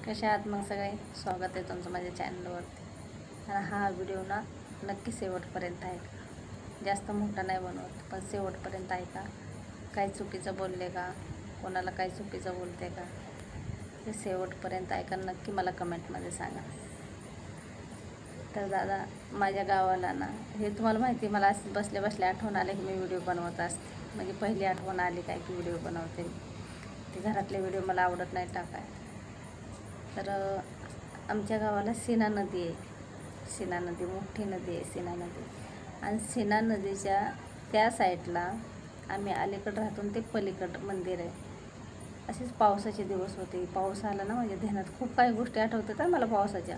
कशा आहात मग सगळे. स्वागत आहे तुमचं माझ्या चॅनलवरती. आणि हा व्हिडिओ ना नक्की शेवटपर्यंत ऐका. जास्त मोठा नाही बनवत, पण शेवटपर्यंत ऐका. काही चुकीचं बोलले का, कोणाला काही चुकीचं बोलते का, हे शेवटपर्यंत ऐका. नक्की मला कमेंटमध्ये सांगा. तर दादा, माझ्या गावाला ना, हे तुम्हाला माहिती, मला असं बसल्या बसल्या आठवण आले की मी व्हिडिओ बनवत असते. म्हणजे पहिली आठवण आली काय की व्हिडिओ बनवते. ते घरातले व्हिडिओ मला आवडत नाही टाकाय. तर आमच्या गावाला सीना नदी आहे. सीना नदी मोठी नदी आहे, सीना नदी. आणि सीना नदीच्या त्या साईडला आम्ही अलीकडं राहतो, ते पलीकडं मंदिर आहे. असेच पावसाचे दिवस होते. पाऊस आला ना, म्हणजे ध्यानात खूप काही गोष्टी आठवतात मला पावसाच्या.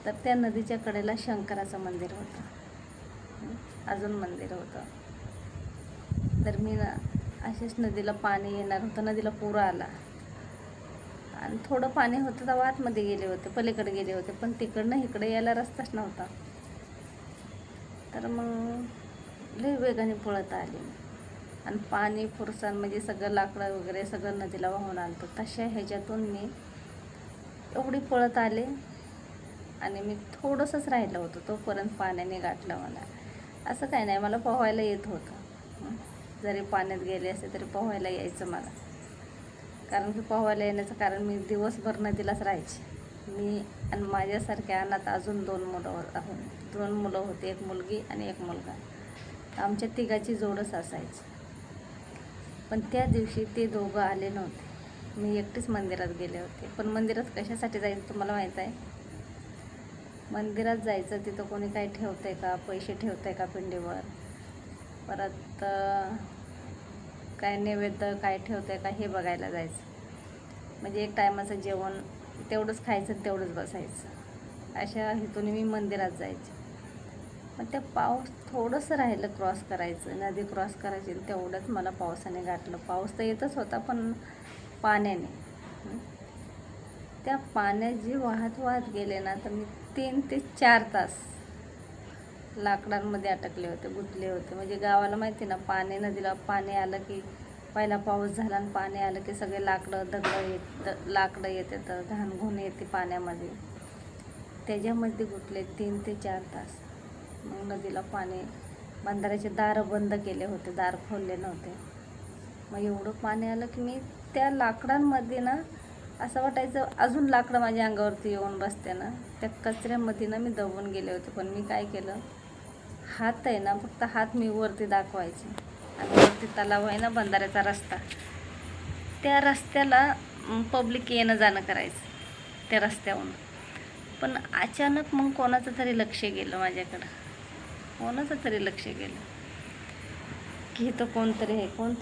तर त्या नदीच्या कडेला शंकराचं मंदिर होतं, अजून मंदिर होतं. तर मी ना असेच नदीला पाणी येणार होतं, नदीला पूर आला आणि थोडं पाणी होतं तर आतमध्ये गेले होते, पलीकडे गेले होते. पण तिकडनं इकडे यायला रस्ताच नव्हता. तर मग लई वेगाने पळत आले आणि पाणी फुरसाण म्हणजे सगळं लाकडं वगैरे सगळं नदीला वाहून आलं. तशा ह्याच्यातून मी एवढी पळत आले आणि मी थोडंसंच राहिलं होतं, तोपर्यंत पाण्याने गाठलं मला. असं काही नाही, मला पोहायला येत होतं. जरी पाण्यात गेले असते तरी पोहायला यायचं मला. कारण की पोहायला येण्याचं कारण, मी दिवसभर नदीलाच राहायचे. मी आणि माझ्यासारख्या अनाथ अजून 2 मुलं होते, एक मुलगी आणि एक मुलगा. आमच्या तिघाची जोडच असायची. पण त्या दिवशी ते दोघं आले नव्हते. मी एकटीच मंदिरात गेले होते. पण मंदिरात कशासाठी जायचं तुम्हाला माहीत आहे? मंदिरात जायचं, तिथं कोणी काही ठेवतं आहे का, पैसे ठेवतं आहे का पिंडीवर, परत काय नैवेद्य काय ठेवतं आहे का, हे बघायला जायचं. म्हणजे एक टायमाचं जेवण तेवढंच खायचं, तेवढंच बसायचं. अशा हेतून मी मंदिरात जायचे. पण त्या पाऊस थोडंसं राहिलं क्रॉस करायचं, नदी क्रॉस करायची, तेवढंच मला पावसाने गाठलं. पाऊस तर येतच होता, पण पाण्याने. त्या पाण्यात जी वाहत वाहत गेले ना, तर मी 3 ते 4 तास लाकडांमध्ये अटकले होते, गुंतले होते. म्हणजे गावाला माहिती ना, पाणी नदीला पाणी आलं की, पहिला पाऊस झाला आणि पाणी आलं की सगळे लाकडं येते, तर घाण येते पाण्यामध्ये. त्याच्यामध्ये गुंतले 3 ते 4 तास. मग नदीला पाणी, बंधाऱ्याचे दारं बंद केले होते, दार खोलले नव्हते. मग एवढं पाणी आलं की मी त्या लाकडांमध्ये ना, असं वाटायचं अजून लाकडं माझ्या अंगावरती येऊन बसते ना. त्या कचऱ्यामध्ये ना मी दबून गेले होते. पण मी काय केलं, हात आहे ना, फक्त हात मी वरती दाखवायचे आणि वरती तलाव आहे ना, बंधाऱ्याचा रस्ता, त्या रस्त्याला पब्लिक येणं जाणं करायचं त्या रस्त्यावरून. पण अचानक मग कोणाचं तरी लक्ष गेलं माझ्याकडं. कोणाचं तरी लक्ष गेलं की इथं कोणतरी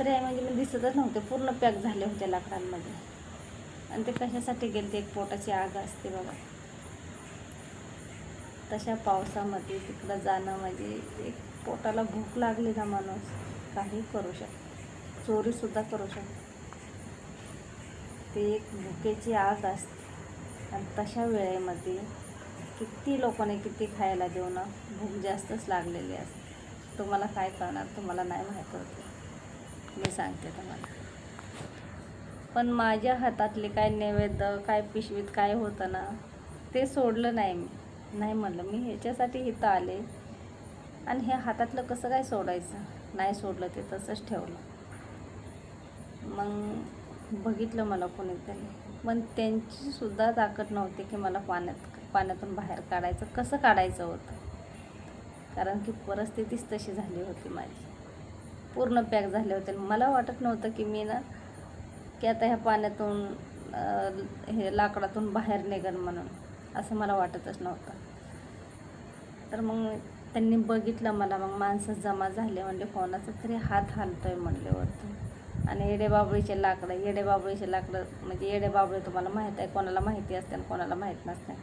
आहे म्हणजे मी दिसतच नव्हते. पूर्ण पॅक झाले होते लाकडांमध्ये. आणि ते कशासाठी गेले, ते एक पोटाची आग असते बघा. तशा पावसामध्ये तिकडं जाणं म्हणजे, एक पोटाला भूक लागली ना, माणूस काही करू शकतो, चोरीसुद्धा करू शकतो. ते एक भुकेची आग असते. आणि तशा वेळेमध्ये किती लोकांनी किती खायला देऊ ना, भूक जास्तच लागलेली असते. तुम्हाला काय करणार, तुम्हाला नाही माहीत होते, मी सांगते तुम्हाला. पण माझ्या हातातले काय नैवेद्य, काय पिशवीत काय होतं ना, ते सोडलं नाही मी. नाही म्हणलं, मी ह्याच्यासाठी इथं आले आणि हे हातातलं कसं काय सोडायचं. नाही सोडलं, ते तसंच ठेवलं. मग बघितलं मला कोणीतरी, पण त्यांचीसुद्धा ताकद नव्हती की मला पाण्यातून बाहेर काढायचं. कसं काढायचं होतं, कारण की परिस्थितीच तशी झाली होती माझी. पूर्ण पॅक झाले होते. मला वाटत नव्हतं की मी ना, की आता ह्या पाण्यातून हे लाकडातून बाहेर निघेन म्हणून, असं मला वाटतच नव्हतं. तर मग त्यांनी बघितलं मला. मग माणसं जमा झाले, म्हणले कोणाचा तरी हात हालतोय म्हणले वरती. आणि येडेबाबळीचे लाकडं म्हणजे येडेबाबळी तुम्हाला माहीत आहे, कोणाला माहिती असते आणि कोणाला माहीत नसते.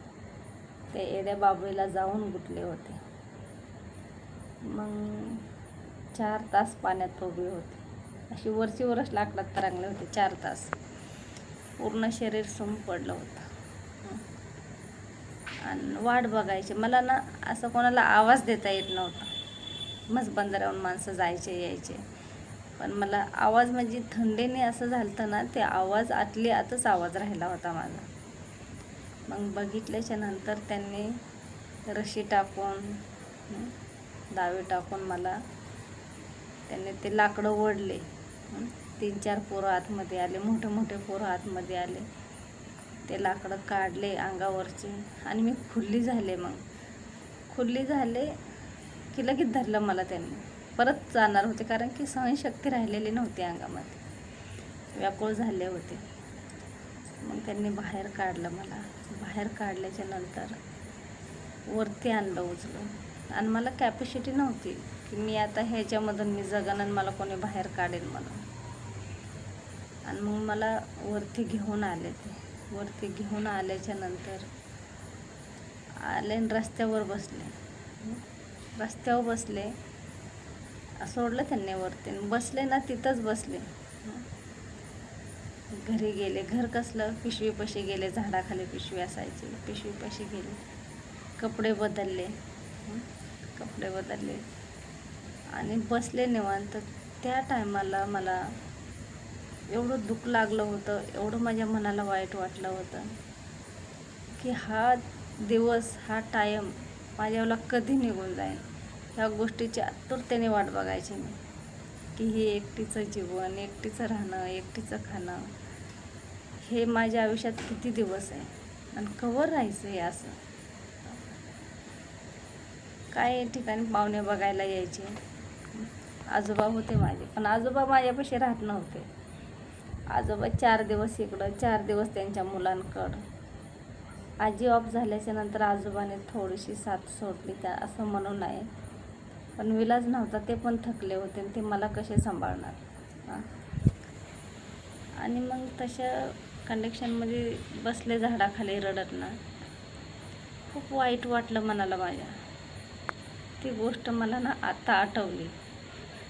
ते येडेबाबळीला जाऊन गुंतले होते. मग 4 तास पाण्यात उभी होते. अशी वरच लाकडात तरंगले होते 4 तास. पूर्ण शरीर सुम पडलं होतं. आणि वाट बघायची मला ना, असं कोणाला आवाज देता येत नव्हता. मस्त बंधाऱ्यावरून माणसं जायचे यायचे, पण मला आवाज म्हणजे थंडीने असं झालं ना, ते आवाज आतच आवाज राहिला होता माझा. मग बघितल्याच्या नंतर त्यांनी रशी टाकून दावे टाकून मला त्यांनी ते लाकडं ओढले. 3-4 पोरं आतमध्ये आले, मोठे मोठे पोरं आतमध्ये आले. ते लाकडं काढले अंगावरचे आणि मी खुल्ली झाले. मग खुल्ली झाले की लगेच धरलं मला त्यांनी. परत जाणार होते कारण की सहनशक्ती राहिलेली नव्हती अंगामध्ये, व्याकुळ झाले होते. मग त्यांनी बाहेर काढलं मला. बाहेर काढल्याच्या नंतर वरती आणलं उचलून. आणि मला कॅपॅसिटी नव्हती की मी आता ह्याच्यामधून मी जगन आणि मला कोणी बाहेर काढेल म्हणून. आणि मग मला वरती घेऊन आले. ते वरती घेऊन आल्याच्या नंतर आले आणि रस्त्यावर बसले. रस्त्यावर बसले, सोडलं त्यांनी वरती, बसले ना तिथंच बसले. घरी गेले. घर कसलं, पिशवीपाशी गेले, झाडाखाली पिशवी असायची, पिशवीपाशी गेले. कपडे बदलले आणि बसले निवांत. त्या टायमाला मला एवढं दुःख लागलं होतं, एवढं माझ्या मनाला वाईट वाटलं होतं की हा दिवस, हा टाईम माझ्याला कधी निघून जाईल. ह्या गोष्टीची आतुरतेने वाट बघायची मी की हे एकटीचं जीवन, एकटीचं राहणं, एकटीचं खाणं, हे माझ्या आयुष्यात किती दिवस आहे आणि कवर राहायचं आहे असं. काय ठिकाणी पाहुणे बघायला यायचे. आजोबा होते माझे, पण आजोबा माझ्यापाशी राहत नव्हते. आजोबा 4 दिवस इकडं, 4 दिवस त्यांच्या मुलांकडं. आजी ऑफ झाल्याच्या नंतर आजोबाने थोडीशी साथ सोडली त्या असं म्हणून आहे. पण विलाज नव्हता, ते पण थकले होते आणि ते मला कसे सांभाळणार. आणि मग तशा कंडिशनमध्ये बसले झाडाखाली रडत ना. खूप वाईट वाटलं मनाला माझ्या. ती गोष्ट मला ना आता आठवली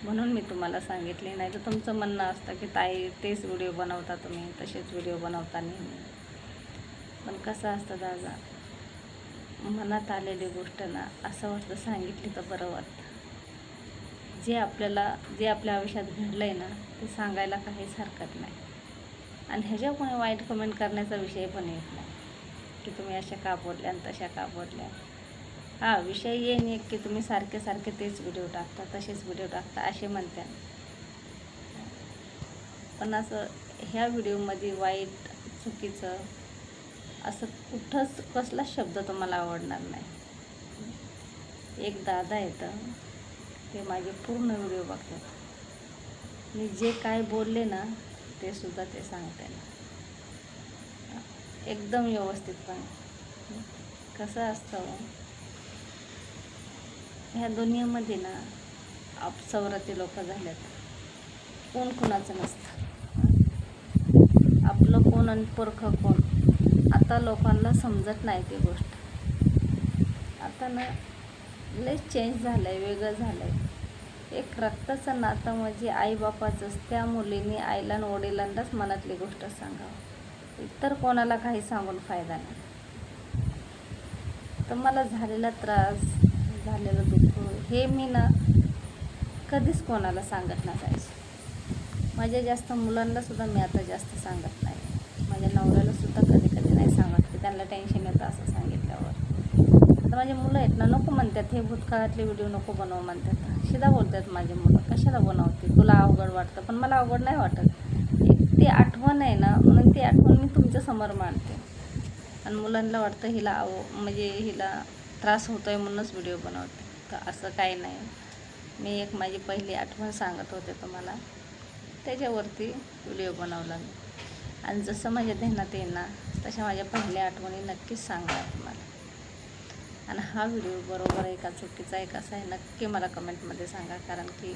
म्हणून मी तुम्हाला सांगितली. नाही तर तुमचं म्हणणं असतं की ताई तेच व्हिडिओ बनवता तुम्ही, तसेच व्हिडिओ बनवता नेहमी. पण कसं असतं दादा, मनात आलेली गोष्ट ना असं वाटतं सांगितली तर बरं वाटतं. जे आपल्या आयुष्यात घडलं आहे ना ते सांगायला काहीच हरकत नाही. आणि ह्याच्यावर कोणी वाईट कमेंट करण्याचा विषय पण येत नाही की तुम्ही अशा का बोलल्या आणि तशा का बोलल्या. हा विषय येईन एक की तुम्ही सारखे तेच व्हिडिओ टाकता, तसेच व्हिडिओ टाकता असे म्हणत्या. पण असं ह्या व्हिडिओमध्ये वाईट, चुकीचं असं कुठंच कसलाच शब्द तुम्हाला आवडणार नाही. एक दादा येतं, ते माझे पूर्ण व्हिडिओ बघतात. मी जे काय बोलले ना ते सुद्धा ते सांगते ना एकदम व्यवस्थितपणे. कसं असतं ह्या दुनियामध्ये ना अपसवरती लोक झाल्यात. कोण कोणाचं नसतं. आपलं कोण आणि परखं कोण आता लोकांना समजत नाही ती गोष्ट. आता ना लय चेंज झालं आहे, वेगळं झालं आहे. एक रक्ताचं नातं म्हणजे आईबापाचंच. त्या मुलीने आईला आणि वडिलांनाच मनातली गोष्ट सांगावं, इतर कोणाला काही सांगून फायदा नाही. तर मला झालेला त्रास, झालेलं दुःख हे मी ना कधीच कोणाला सांगत नसायचे. माझ्या जास्त मुलांनासुद्धा मी आता जास्त सांगत नाही. माझ्या नवऱ्यालासुद्धा कधी नाही सांगत की त्यांना टेन्शन येतं असं सांगितल्यावर. आता माझे मुलं आहेत ना नको म्हणतात, हे भूतकाळातले व्हिडिओ नको बनवू म्हणतात. शिदा बोलतात माझे मुलं, कशाला बनवते, तुला अवघड वाटतं. पण मला अवघड नाही वाटत. एक ती आठवण आहे ना, म्हणून ती आठवण मी तुमच्यासमोर मांडते. आणि मुलांना वाटतं हिला त्रास होतो आहे म्हणूनच व्हिडिओ बनवते. तर असं काही नाही. मी एक माझी पहिली आठवण सांगत होते तुम्हाला, त्याच्यावरती व्हिडिओ बनवला मी. आणि जसं माझ्या ध्यानात येईल ना तशा माझ्या पहिल्या आठवणी नक्कीच सांगणार तुम्हाला. आणि हा व्हिडिओ बरोबर आहे का चुकीचा आहे कसा आहे नक्की मला कमेंटमध्ये सांगा. कारण की